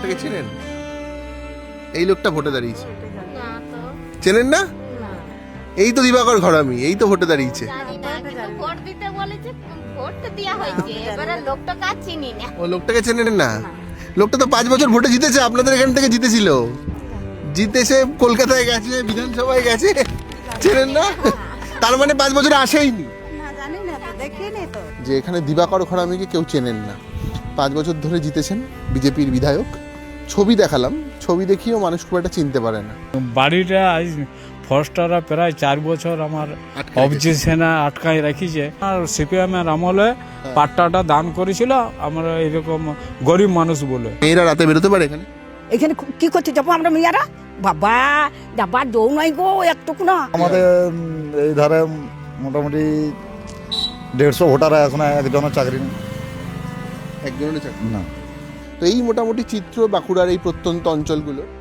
লোকটাকে চেনেন? এই লোকটা ভোটে দাঁড়িয়েছে, না তো, চেনেন না? না। এই তো দিবাকর ঘরামি, এই তো ভোটে দাঁড়িয়েছে। জানি না, কিন্তু ভোট দিতে বলেছে, ভোট তো দেওয়া হয়েছে, এবারে লোকটা কাজ চিনি না। ও লোকটাকে চেনেন না? লোকটা তো 5 বছর ভোটে জিতেছে, আপনাদের এখান থেকে জিতেছিল, জিতেছে, কলকাতায় গেছে, বিধানসভায় গেছে, চেনেন না? তার মানে 5 বছরে আসেইনি। না জানি না তো, দেখিনি তো। যে এখানে দিবাকর ঘরামিকে কেউ চেনেন না, 5 বছর ধরে জিতেছেন, বিজেপির বিধায়ক। ছবি দেখালাম, ছবি দেখিয়েও মানুষ খুব একটা চিনতে পারে না। বাড়িটা আজ ফরেস্টাররা প্রায় 4 বছর আমার আটকায় অবজেকশনে আটকায় রাখিছে। আর সিপিএমের আমলে পাট্টাটা দান করেছিল আমরা এরকম গরিব মানুষ বলে। মেয়েরা রাতে বেরোতে পারে এখানে? এখানে কি করতে যাবো আমরা মেয়েরা? বাবা যাবার দৌ নাই গো একটুকু না। আমাদের এই ধারে মোটামুটি 150 ভোটার এখন একজনের চাকরি নেই। একজনের চাকরি না। তো এই মোটামুটি চিত্র বাঁকুড়ার এই প্রত্যন্ত অঞ্চলগুলো।